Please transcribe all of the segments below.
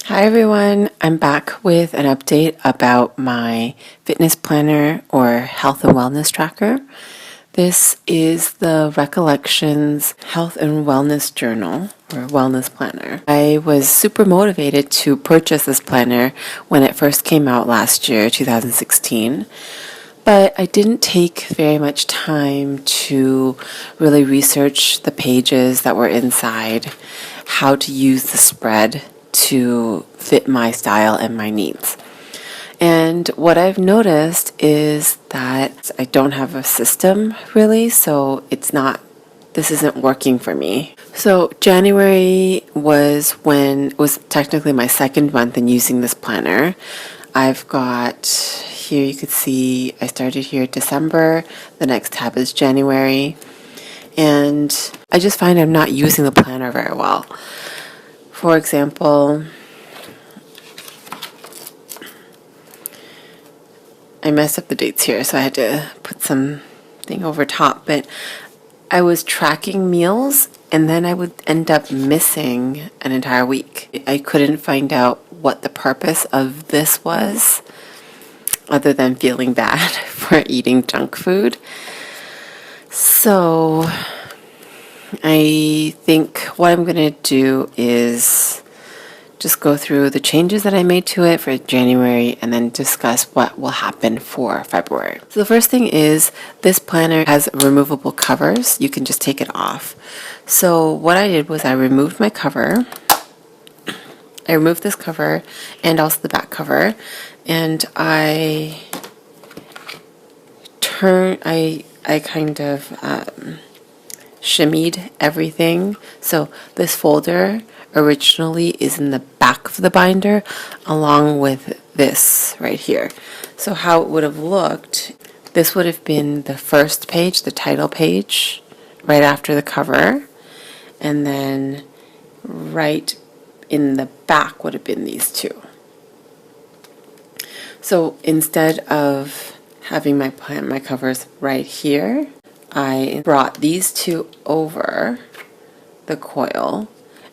Hi everyone, I'm back with an update about my fitness planner or health and wellness tracker. This is the Recollections Health and Wellness Journal or Wellness Planner. I was super motivated to purchase this planner when it first came out last year, 2016. But I didn't take very much time to really research the pages that were inside, how to use the spread to fit my style and my needs. And what I've noticed is that I don't have a system really, so this isn't working for me. So January was technically my second month in using this planner. I've got here, you could see I started here December, the next tab is January, and I just find I'm not using the planner very well. For example, I messed up the dates here, so I had to put something over top, but I was tracking meals and then I would end up missing an entire week. I couldn't find out what the purpose of this was other than feeling bad for eating junk food. So I think what I'm going to do is just go through the changes that I made to it for January and then discuss what will happen for February. So the first thing is this planner has removable covers. You can just take it off. So what I did was I removed my cover. I removed this cover and also the back cover, and I kind of shimmied everything. So this folder originally is in the back of the binder along with this right here. So how it would have looked, this would have been the first page, the title page, right after the cover, and then right in the back would have been these two. So instead of having my covers right here, I brought these two over the coil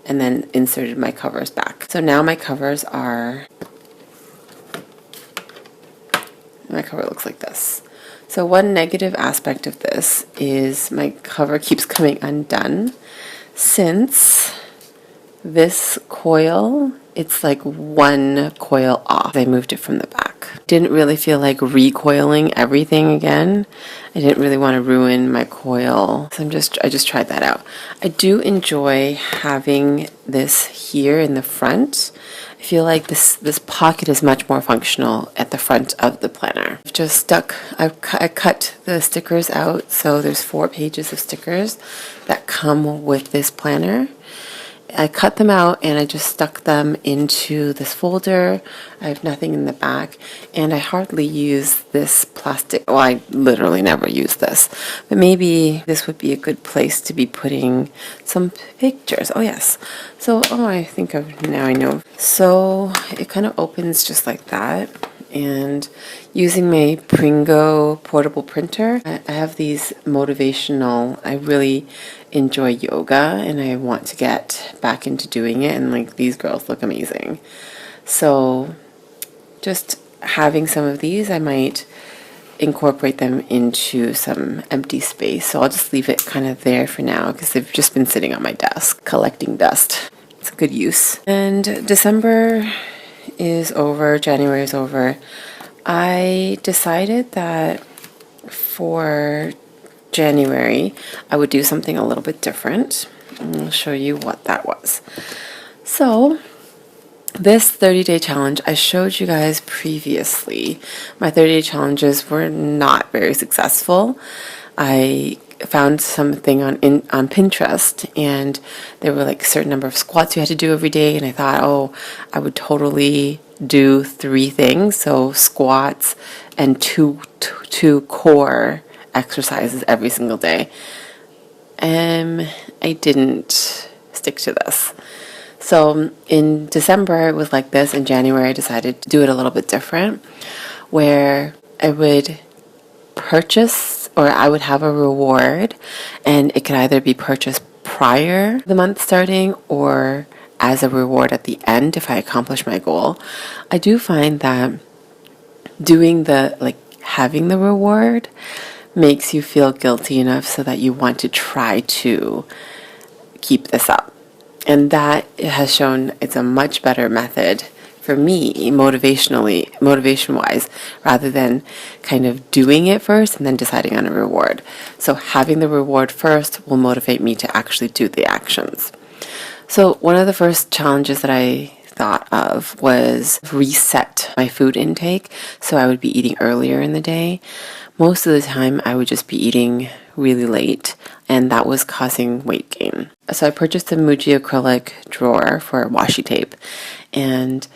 and then inserted my covers back. So now my cover looks like this. So one negative aspect of this is my cover keeps coming undone since this coil, it's like one coil off. I moved it from the back. Didn't really feel like recoiling everything again. I didn't really want to ruin my coil. So I just tried that out. I do enjoy having this here in the front. I feel like this pocket is much more functional at the front of the planner. I cut the stickers out, so there's 4 pages of stickers that come with this planner. I cut them out and I just stuck them into this folder. I have nothing in the back, and I hardly use this plastic. Well, I literally never use this, but maybe this would be a good place to be putting some pictures. Oh yes. So, now I know. So it kind of opens just like that. And using my Pringo portable printer, I have these I really enjoy yoga and I want to get back into doing it, and like these girls look amazing. So just having some of these, I might incorporate them into some empty space. So I'll just leave it kind of there for now because they've just been sitting on my desk collecting dust. It's a good use. And December is over, January is over. I decided that for January I would do something a little bit different. I'll show you what that was. So this 30-day challenge, I showed you guys previously. My 30-day challenges were not very successful. I found something on Pinterest, and there were like a certain number of squats you had to do every day, and I thought, I would totally do 3 things, so squats and two core exercises every single day. I didn't stick to this. So in December it was like this. In January I decided to do it a little bit different, where I would purchase, or I would have a reward, and it could either be purchased prior the month starting or as a reward at the end if I accomplish my goal. I do find that having the reward makes you feel guilty enough so that you want to try to keep this up. And that has shown it's a much better method for me motivation-wise, rather than kind of doing it first and then deciding on a reward. So having the reward first will motivate me to actually do the actions. So one of the first challenges that I thought of was reset my food intake. So I would be eating earlier in the day. Most of the time I would just be eating really late, and that was causing weight gain. So I purchased a Muji acrylic drawer for washi tape, and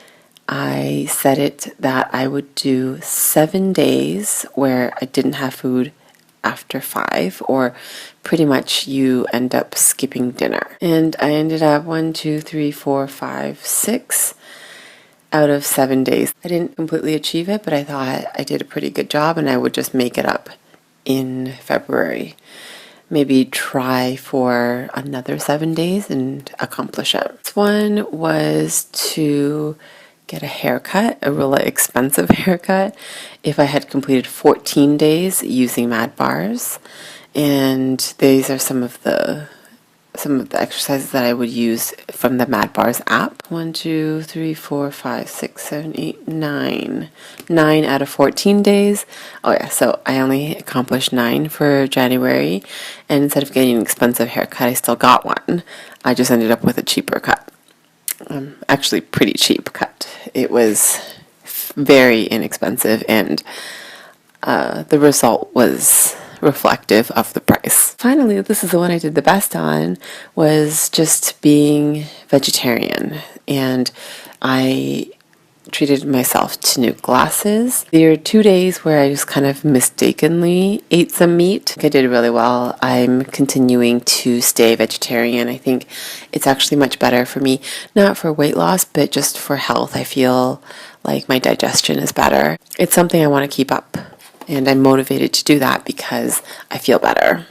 I set it that I would do 7 days where I didn't have food after 5, or pretty much you end up skipping dinner. And I ended up 6 out of 7 days. I didn't completely achieve it, but I thought I did a pretty good job, and I would just make it up in February. Maybe try for another 7 days and accomplish it. This one was to get a haircut, a really expensive haircut, if I had completed 14 days using Mad Bars. And these are some of the exercises that I would use from the Mad Bars app. 1, 2, 3, 4, 5, 6, 7, 8, 9. 9 out of 14 days. Oh yeah, so I only accomplished 9 for January. And instead of getting an expensive haircut, I still got one. I just ended up with a cheaper cut. Actually pretty cheap cut. It was very inexpensive, and the result was reflective of the price. Finally, this is the one I did the best on, was just being vegetarian, and I treated myself to new glasses. There are 2 days where I just kind of mistakenly ate some meat. I did really well. I'm continuing to stay vegetarian. I think it's actually much better for me, not for weight loss, but just for health. I feel like my digestion is better. It's something I want to keep up, and I'm motivated to do that because I feel better.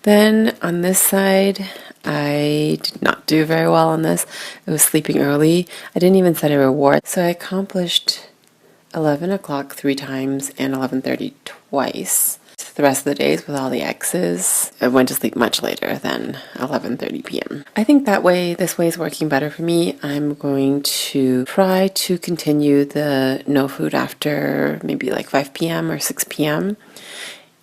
Then on this side, I did not do very well on this. I was sleeping early. I didn't even set a reward. So I accomplished 11 o'clock 3 times and 11:30 twice. The rest of the days with all the X's, I went to sleep much later than 11:30 p.m. I think this way is working better for me. I'm going to try to continue the no food after maybe like 5 p.m. or 6 p.m.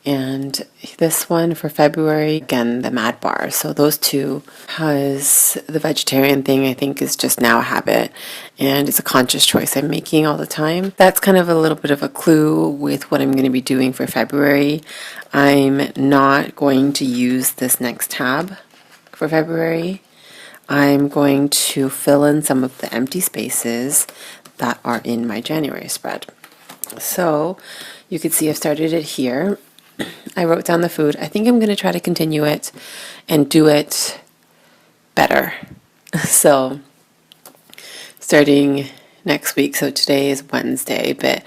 And this one for February, again, the Mad Bar. So those two, because the vegetarian thing I think is just now a habit, and it's a conscious choice I'm making all the time. That's kind of a little bit of a clue with what I'm going to be doing for February. I'm not going to use this next tab for February. I'm going to fill in some of the empty spaces that are in my January spread. So you can see I've started it here. I wrote down the food. I think I'm going to try to continue it and do it better. So starting next week, so today is Wednesday, but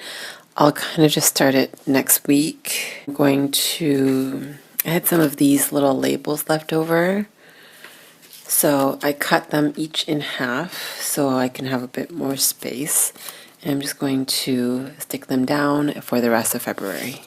I'll kind of just start it next week. I had some of these little labels left over, so I cut them each in half so I can have a bit more space. And I'm just going to stick them down for the rest of February.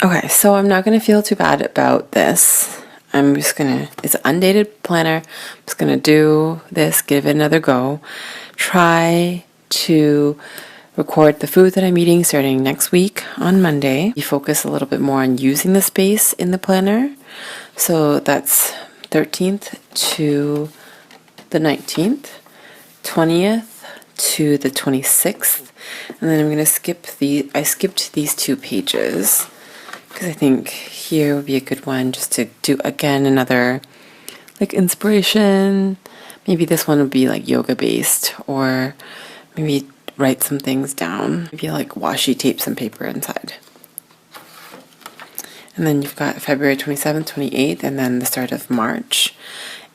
Okay, so I'm not going to feel too bad about this. It's an undated planner. I'm just going to do this, give it another go. Try to record the food that I'm eating starting next week on Monday. You focus a little bit more on using the space in the planner. So that's 13th to the 19th, 20th to the 26th. And then I'm going to I skipped these 2 pages because I think here would be a good one just to do again another like inspiration. Maybe this one would be like yoga based, or maybe write some things down. Maybe like washi tape some paper inside. And then you've got February 27th, 28th, and then the start of March.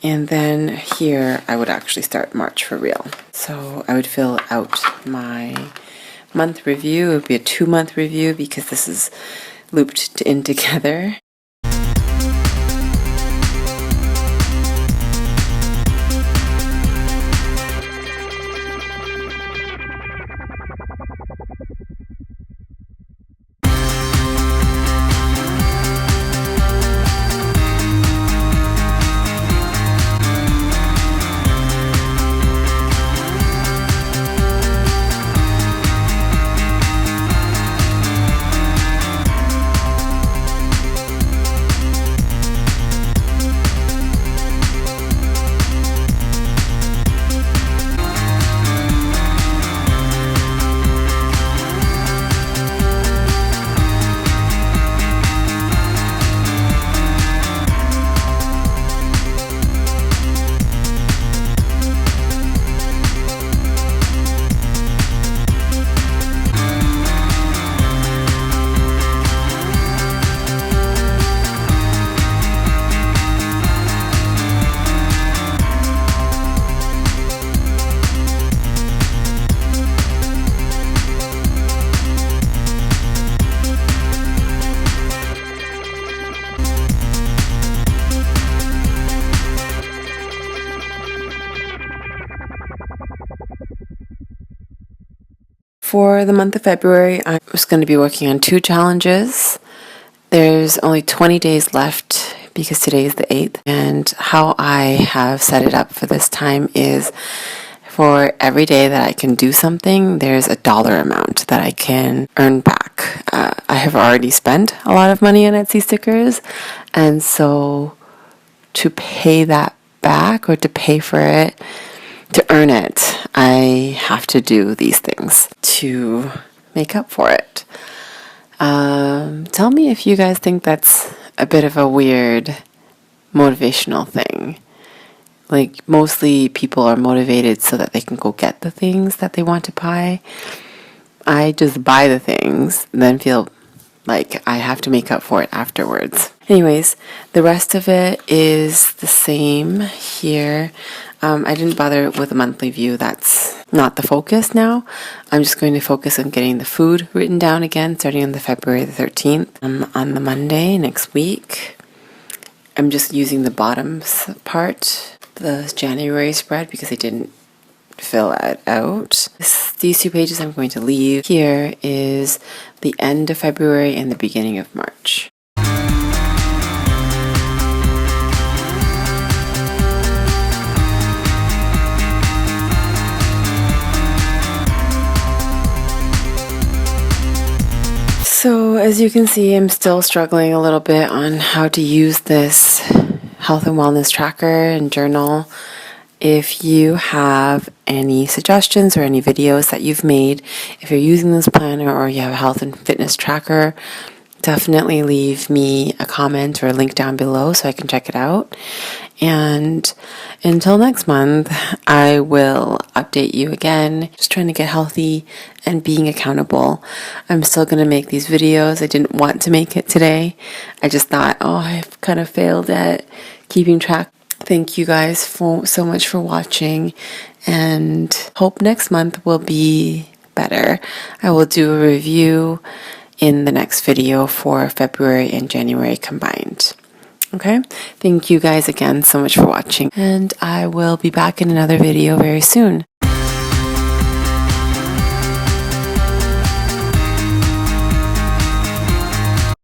And then here I would actually start March for real. So I would fill out my month review. It would be a 2-month review because this is looped in together. For the month of February, I was going to be working on 2 challenges. There's only 20 days left because today is the 8th. And how I have set it up for this time is for every day that I can do something, there's a dollar amount that I can earn back. I have already spent a lot of money on Etsy stickers. And so to pay that back, or to pay for it, to earn it, I have to do these things to make up for it. Tell me if you guys think that's a bit of a weird motivational thing. Like, mostly people are motivated so that they can go get the things that they want to buy. I just buy the things and then feel like I have to make up for it afterwards. Anyways, the rest of it is the same here. I didn't bother with a monthly view. That's not the focus now. I'm just going to focus on getting the food written down again, starting on the February the 13th. On the Monday next week, I'm just using the bottoms part, the January spread, because I didn't fill it out. These 2 pages I'm going to leave. Here is the end of February and the beginning of March. So as you can see, I'm still struggling a little bit on how to use this health and wellness tracker and journal. If you have any suggestions or any videos that you've made, if you're using this planner or you have a health and fitness tracker, definitely leave me a comment or a link down below so I can check it out. And until next month, I will update you again, just trying to get healthy and being accountable. I'm still going to make these videos. I didn't want to make it today. I just thought, I've kind of failed at keeping track. Thank you guys so much for watching, and hope next month will be better. I will do a review in the next video for February and January combined. Okay? Thank you guys again so much for watching, and I will be back in another video very soon.